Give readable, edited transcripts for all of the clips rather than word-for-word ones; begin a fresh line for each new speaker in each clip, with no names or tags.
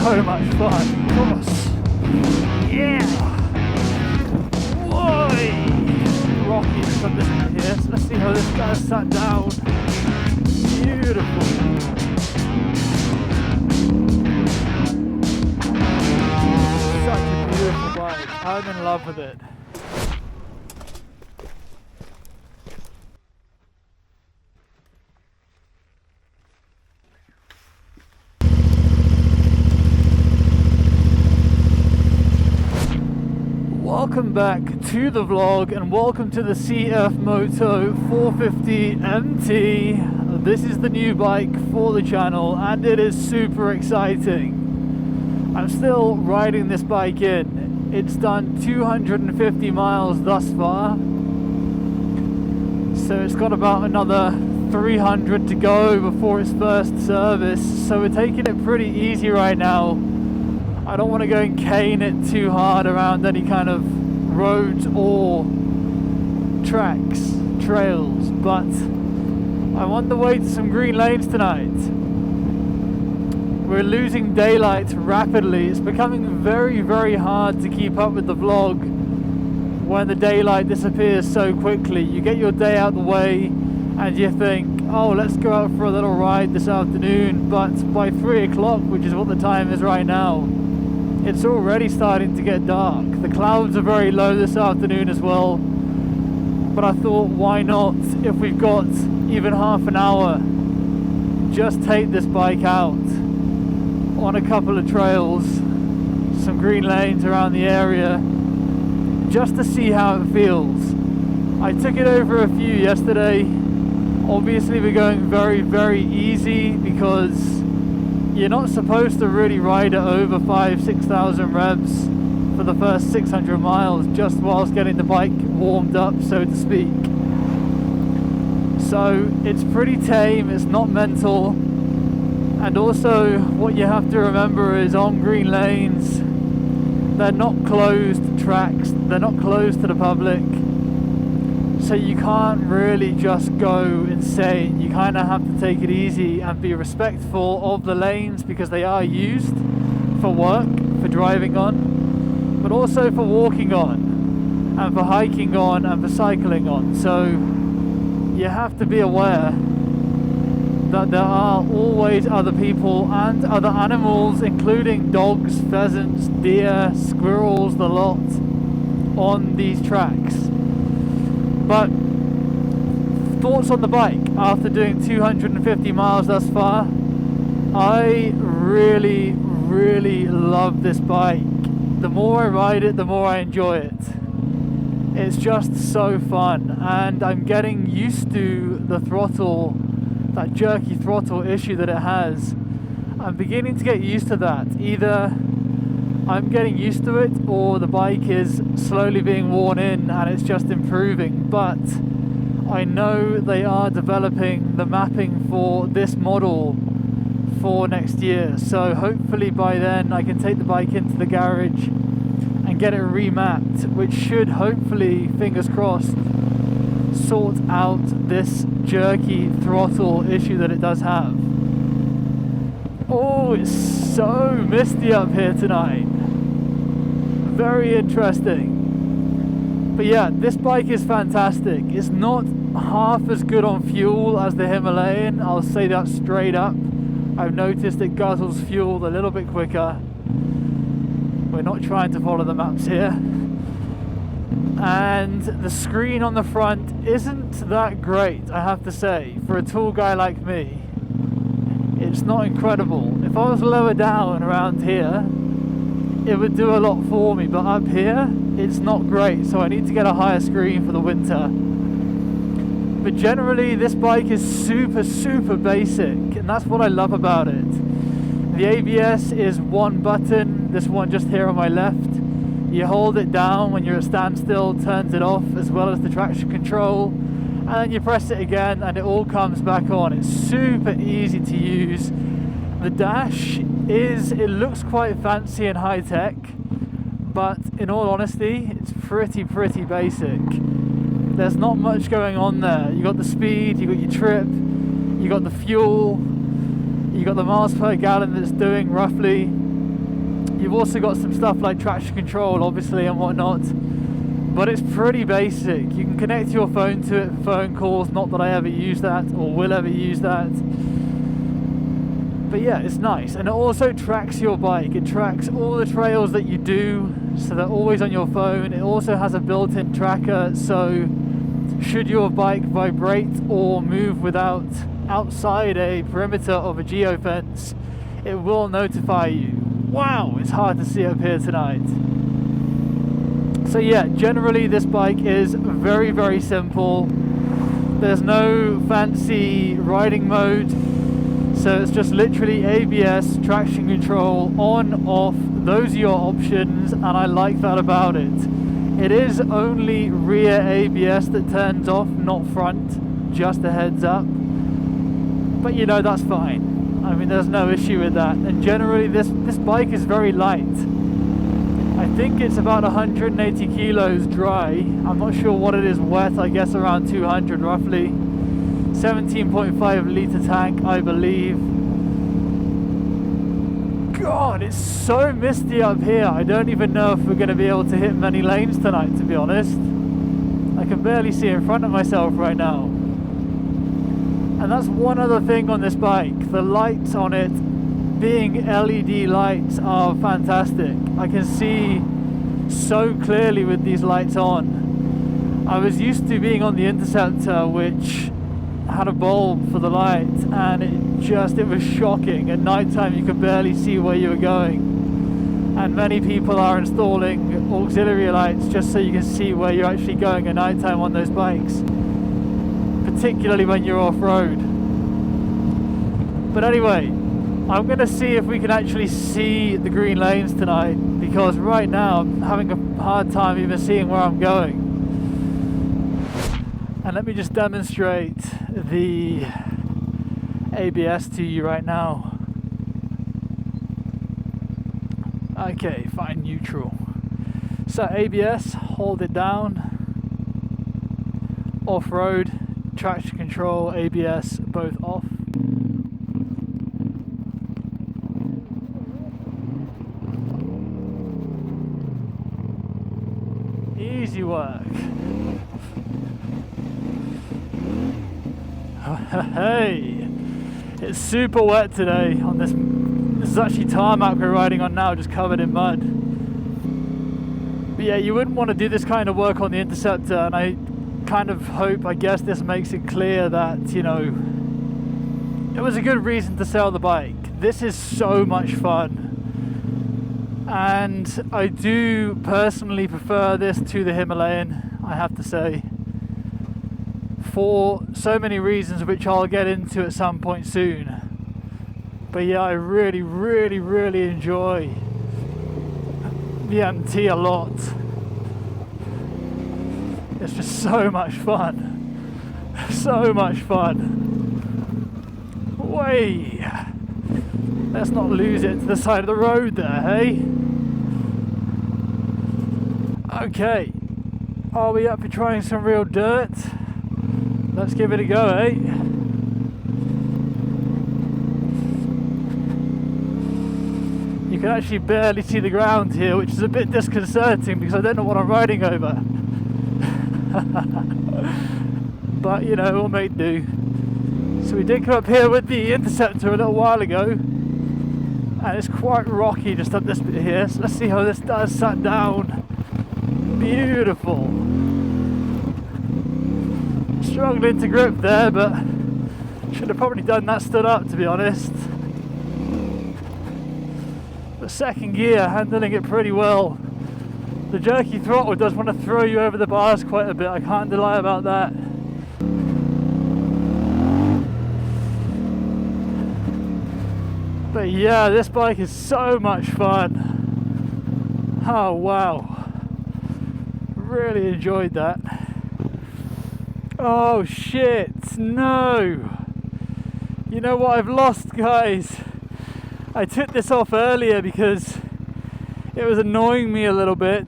so much fun. Gosh. Yeah. Whoa. Rocky from this one here. So let's see how this guy's sat down. Beautiful. Such a beautiful bike. I'm in love with it. Welcome back to the vlog and welcome to the CF Moto 450 MT. This is the new bike for the channel and it is super exciting. I'm still riding this bike in. It's done 250 miles thus far. So it's got about another 300 to go before its first service. So we're taking it pretty easy right now. I don't want to go and cane it too hard around any kind of roads or tracks, trails, but I'm on the way to some green lanes tonight. We're losing daylight rapidly. It's becoming very, very hard to keep up with the vlog when the daylight disappears so quickly. You get your day out the way and you think, oh, let's go out for a little ride this afternoon, but by 3 o'clock, which is what the time is right now, it's already starting to get dark. The clouds are very low this afternoon as well, but I thought, why not, if we've got even half an hour, just take this bike out on a couple of trails, some green lanes around the area, just to see how it feels. I took it over a few yesterday. Obviously we're going very, very easy because you're not supposed to really ride it over 5,000-6,000 revs for the first 600 miles just whilst getting the bike warmed up, so to speak. So it's pretty tame, it's not mental, and also what you have to remember is on green lanes, they're not closed tracks, they're not closed to the public, so you can't really just go insane. You kind of have to take it easy and be respectful of the lanes because they are used for work, for driving on, but also for walking on and for hiking on and for cycling on. So you have to be aware that there are always other people and other animals, including dogs, pheasants, deer, squirrels, the lot, on these tracks. But thoughts on the bike after doing 250 miles thus far? I really, really love this bike. The more I ride it, the more I enjoy it. It's just so fun, and I'm getting used to the throttle, that jerky throttle issue that it has. I'm beginning to get used to that. Either I'm getting used to it or the bike is slowly being worn in and it's just improving, but I know they are developing the mapping for this model for next year, so hopefully by then I can take the bike into the garage and get it remapped, which should hopefully, fingers crossed, sort out this jerky throttle issue that it does have. Oh, it's so misty up here tonight. Very interesting. But yeah, this bike is fantastic. It's not half as good on fuel as the Himalayan, I'll say that straight up. I've noticed it guzzles fuel a little bit quicker. We're not trying to follow the maps here. And the screen on the front isn't that great, I have to say, for a tall guy like me. It's not incredible. If I was lower down around here, it would do a lot for me, but up here it's not great, so I need to get a higher screen for the winter. But generally this bike is super, super basic, and that's what I love about it. The ABS is one button, this one just here on my left. You hold it down when you're at standstill, turns it off, as well as the traction control, and then you press it again and it all comes back on. It's super easy to use. The dash it looks quite fancy and high tech, but in all honesty it's pretty basic. There's not much going on there. You got the speed, you got your trip, you got the fuel, you got the miles per gallon that it's doing roughly, You've also got some stuff like traction control, obviously, and whatnot, but it's pretty basic. You can connect your phone to it for phone calls, not that I ever use that or will ever use that. But yeah, it's nice. And it also tracks your bike. It tracks all the trails that you do, so they're always on your phone. It also has a built-in tracker, so should your bike vibrate or move outside a perimeter of a geofence, it will notify you. Wow, it's hard to see up here tonight. So yeah, generally this bike is very, very simple. There's no fancy riding mode, so it's just literally ABS, traction control, on, off. Those are your options, and I like that about it. It is only rear ABS that turns off, not front, just a heads up. But you know, that's fine. I mean, there's no issue with that. And generally this bike is very light. I think it's about 180 kilos dry. I'm not sure what it is wet, I guess around 200 roughly. 17.5 litre tank, I believe. God, it's so misty up here. I don't even know if we're going to be able to hit many lanes tonight, to be honest. I can barely see in front of myself right now. And that's one other thing on this bike. The lights on it, being LED lights, are fantastic. I can see so clearly with these lights on. I was used to being on the Interceptor, which had a bulb for the light, and it was shocking. At night time you could barely see where you were going. And many people are installing auxiliary lights just so you can see where you're actually going at night time on those bikes, particularly when you're off-road. But anyway, I'm going to see if we can actually see the green lanes tonight, because right now I'm having a hard time even seeing where I'm going. And let me just demonstrate the ABS to you right now. Okay, fine, neutral. So ABS, hold it down. Off-road, traction control, ABS, both off. Easy work. Hey, it's super wet today on this. This is actually tarmac we're riding on now, just covered in mud. But yeah, you wouldn't want to do this kind of work on the Interceptor, and I kind of hope, I guess this makes it clear that, you know, it was a good reason to sell the bike. This is so much fun, and I do personally prefer this to the Himalayan, I have to say, for so many reasons which I'll get into at some point soon. But yeah, I really, really, really enjoy the MT a lot. It's just so much fun. So much fun. Way. Let's not lose it to the side of the road there, hey? Okay. Are we up for trying some real dirt? Let's give it a go, eh? You can actually barely see the ground here, which is a bit disconcerting because I don't know what I'm riding over. But you know, we'll make do. So we did come up here with the Interceptor a little while ago, and it's quite rocky just up this bit here, so let's see how this does sat down. Beautiful. Struggling to grip there, but should have probably done that stood up, to be honest. But second gear, handling it pretty well. The jerky throttle does want to throw you over the bars quite a bit, I can't lie about that. But yeah, this bike is so much fun. Oh wow, really enjoyed that. Oh shit, no! You know what I've lost, guys? I took this off earlier because it was annoying me a little bit,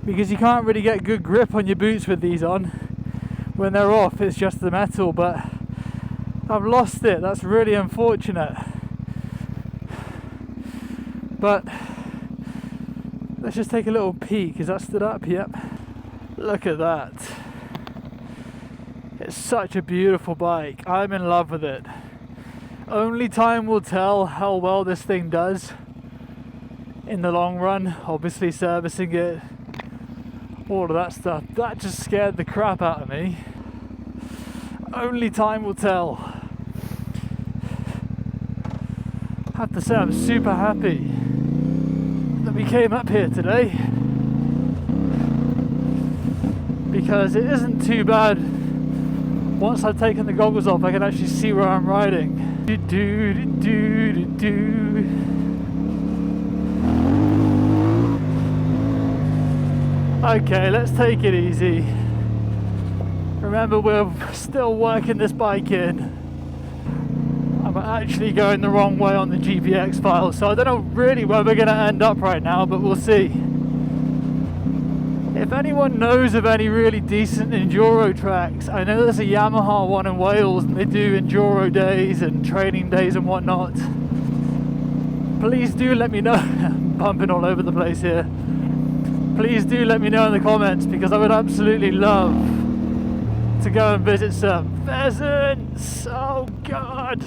because you can't really get good grip on your boots with these on. When they're off, it's just the metal, but I've lost it. That's really unfortunate. But let's just take a little peek. Is that stood up? Yep. Look at that. It's such a beautiful bike. I'm in love with it. Only time will tell how well this thing does in the long run. Obviously servicing it, all of that stuff. That just scared the crap out of me. Only time will tell. I have to say I'm super happy that we came up here today, because it isn't too bad. Once I've taken the goggles off, I can actually see where I'm riding. Okay, let's take it easy. Remember, we're still working this bike in. I'm actually going the wrong way on the GPX file, so I don't know really where we're going to end up right now, but we'll see. If anyone knows of any really decent enduro tracks, I know there's a Yamaha one in Wales and they do enduro days and training days and whatnot. Please do let me know. I'm bumping all over the place here. Please do let me know in the comments, because I would absolutely love to go and visit some pheasants. Oh God.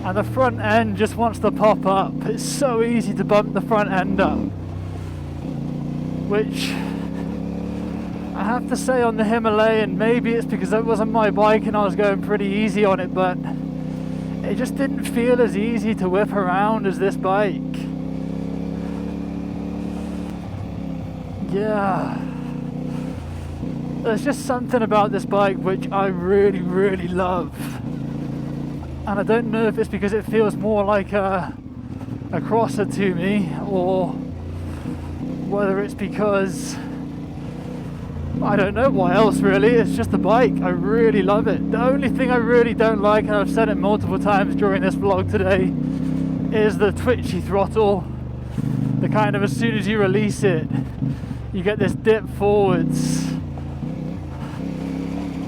And the front end just wants to pop up. It's so easy to bump the front end up, which I have to say on the Himalayan, maybe it's because it wasn't my bike and I was going pretty easy on it, but it just didn't feel as easy to whip around as this bike. Yeah, there's just something about this bike which I really, really love. And I don't know if it's because it feels more like a crosser to me, or whether it's because, I don't know why else really. It's just a bike. I really love it. The only thing I really don't like, and I've said it multiple times during this vlog today, is the twitchy throttle. The kind of, as soon as you release it, you get this dip forwards.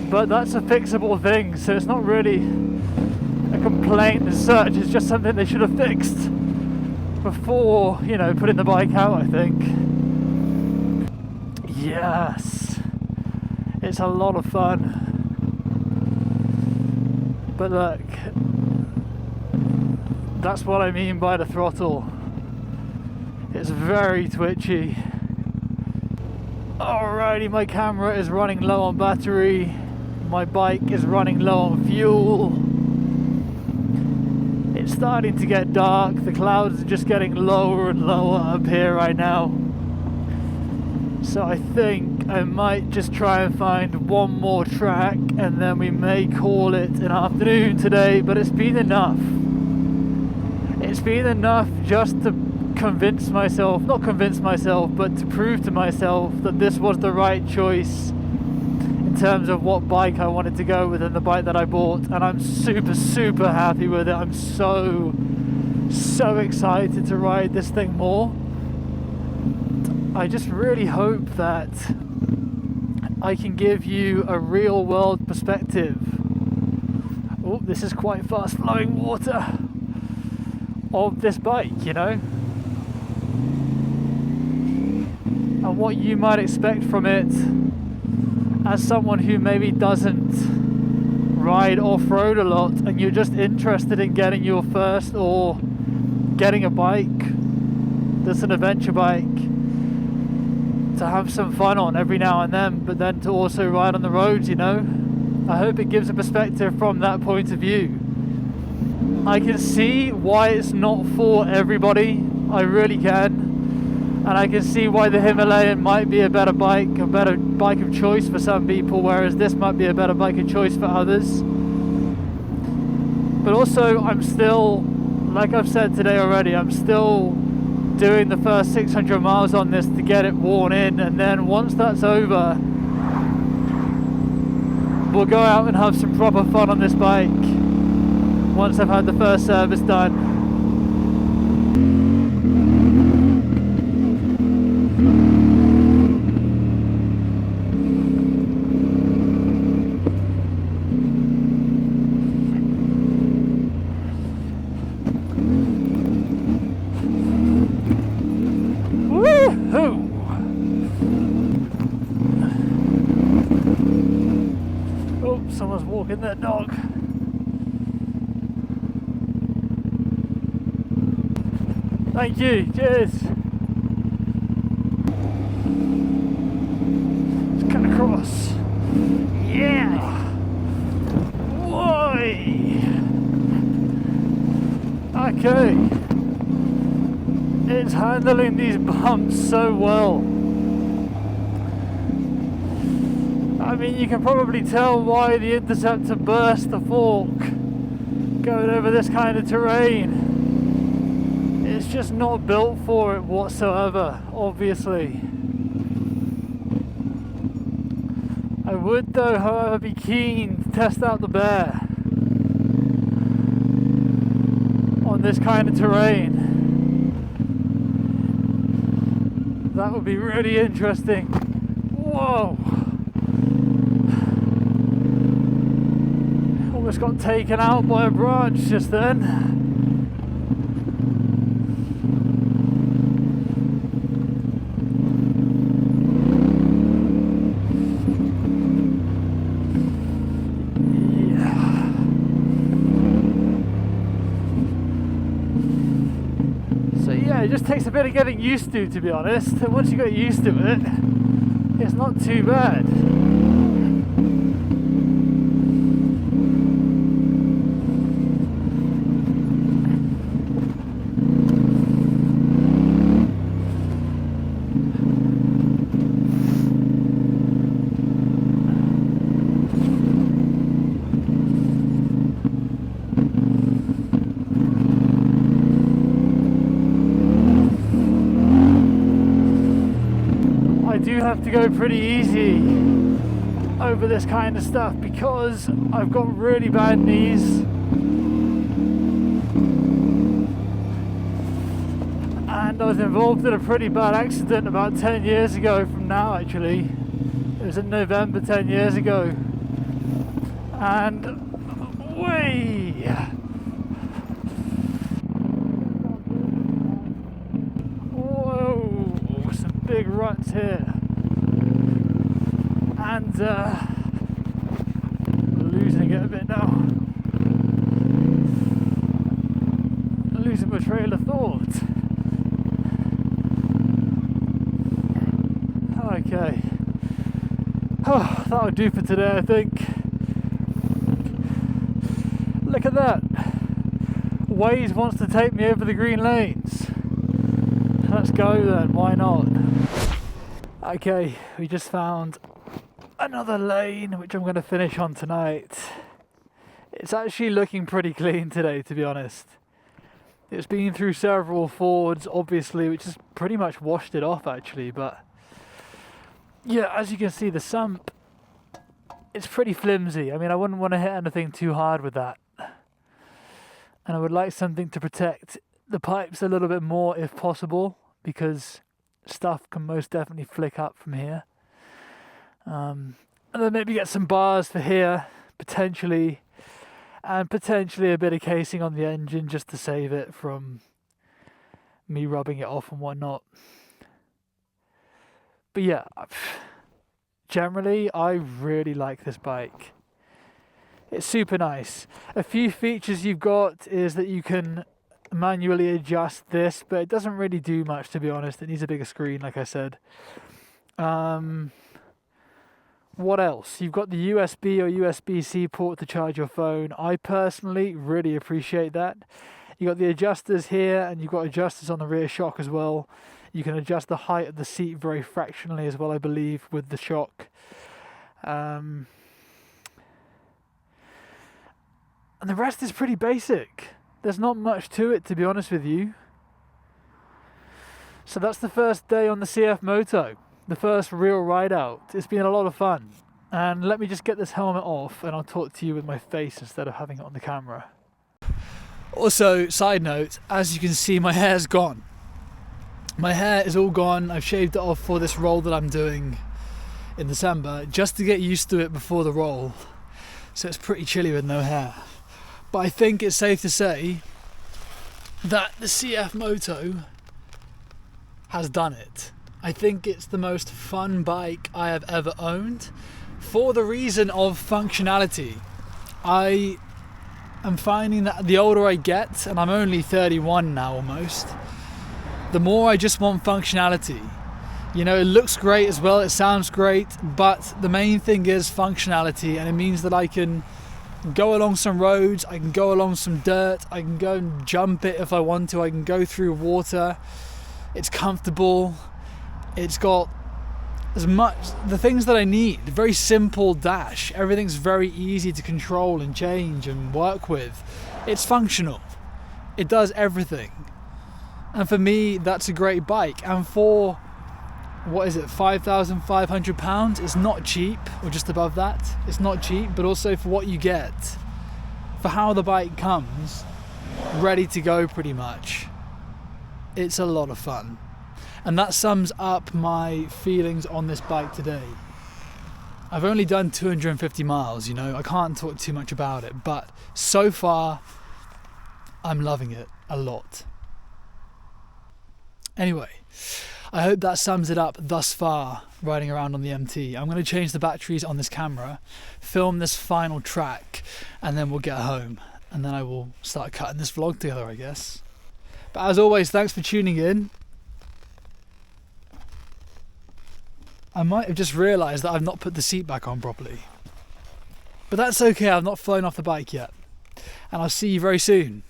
But that's a fixable thing, so it's not really a complaint as such. It's just something they should have fixed before, you know, putting the bike out, I think. Yes, it's a lot of fun. But look, that's what I mean by the throttle. It's very twitchy. Alrighty, my camera is running low on battery. My bike is running low on fuel. It's starting to get dark. The clouds are just getting lower and lower up here right now. So I think I might just try and find one more track and then we may call it an afternoon today, but it's been enough. It's been enough just to convince myself, not convince myself, but to prove to myself that this was the right choice in terms of what bike I wanted to go with and the bike that I bought, and I'm super happy with it. I'm so excited to ride this thing more. I just really hope that I can give you a real world perspective. Oh, this is quite fast flowing water, of this bike, you know, and what you might expect from it as someone who maybe doesn't ride off-road a lot and you're just interested in getting your first, or getting a bike that's an adventure bike to have some fun on every now and then, but then to also ride on the roads, you know. I hope it gives a perspective from that point of view. I can see why it's not for everybody, I really can. And I can see why the Himalayan might be a better bike of choice for some people, whereas this might be a better bike of choice for others. But also, I'm still, like I've said today already, I'm still doing the first 600 miles on this to get it worn in, and then once that's over, we'll go out and have some proper fun on this bike once I've had the first service done. talking there, dog. Thank you, cheers. Let's cut across. Yeah! Whoa! Okay. It's handling these bumps so well. I mean, you can probably tell why the Interceptor burst the fork going over this kind of terrain. It's just not built for it whatsoever, obviously. I would though, however, be keen to test out the Bear on this kind of terrain. That would be really interesting. Whoa! Almost got taken out by a branch just then. It just takes a bit of getting used to be honest. And once you get used to it, it's not too bad. Have to go pretty easy over this kind of stuff because I've got really bad knees and I was involved in a pretty bad accident about 10 years ago from now. Actually, it was in November 10 years ago, and whoa, some big ruts here. And losing it a bit now. Losing my trail of thought. Okay. Oh, that'll do for today, I think. Look at that. Waze wants to take me over the green lanes. Let's go then, why not? Okay, we just found another lane which I'm going to finish on tonight. It's actually looking pretty clean today, to be honest. It's been through several fords, obviously, which has pretty much washed it off actually, but yeah, as you can see, the sump, it's pretty flimsy. I mean, I wouldn't want to hit anything too hard with that, and I would like something to protect the pipes a little bit more if possible, because stuff can most definitely flick up from here. And then maybe get some bars for here, potentially, and potentially a bit of casing on the engine just to save it from me rubbing it off and whatnot. But yeah, generally I really like this bike. It's super nice. A few features you've got is that you can manually adjust this, but it doesn't really do much, to be honest. It needs a bigger screen, like I said. What else? You've got the USB or USB-C port to charge your phone. I personally really appreciate that. You've got the adjusters here, and you've got adjusters on the rear shock as well. You can adjust the height of the seat very fractionally as well, I believe, with the shock. And the rest is pretty basic. There's not much to it, to be honest with you. So that's the first day on the CF Moto. The first real ride out. It's been a lot of fun. And let me just get this helmet off and I'll talk to you with my face instead of having it on the camera. Also, side note, as you can see, my hair's gone. My hair is all gone. I've shaved it off for this roll that I'm doing in December, just to get used to it before the roll. So it's pretty chilly with no hair. But I think it's safe to say that the CF Moto has done it. I think it's the most fun bike I have ever owned, for the reason of functionality. I am finding that the older I get, and I'm only 31 now almost, the more I just want functionality. You know, it looks great as well, it sounds great, but the main thing is functionality, and it means that I can go along some roads, I can go along some dirt, I can go and jump it if I want to, I can go through water, it's comfortable, it's got as much, the things that I need, very simple dash, everything's very easy to control and change and work with. It's functional, it does everything. And for me, that's a great bike. And for, what is it, £5,500, it's not cheap, or just above that. It's not cheap, but also for what you get, for how the bike comes, ready to go pretty much. It's a lot of fun. And that sums up my feelings on this bike today. I've only done 250 miles, you know, I can't talk too much about it, but so far, I'm loving it a lot. Anyway, I hope that sums it up thus far, riding around on the MT. I'm going to change the batteries on this camera, film this final track, and then we'll get home. And then I will start cutting this vlog together, I guess. But as always, thanks for tuning in. I might have just realised that I've not put the seat back on properly. But that's okay, I've not flown off the bike yet. And I'll see you very soon.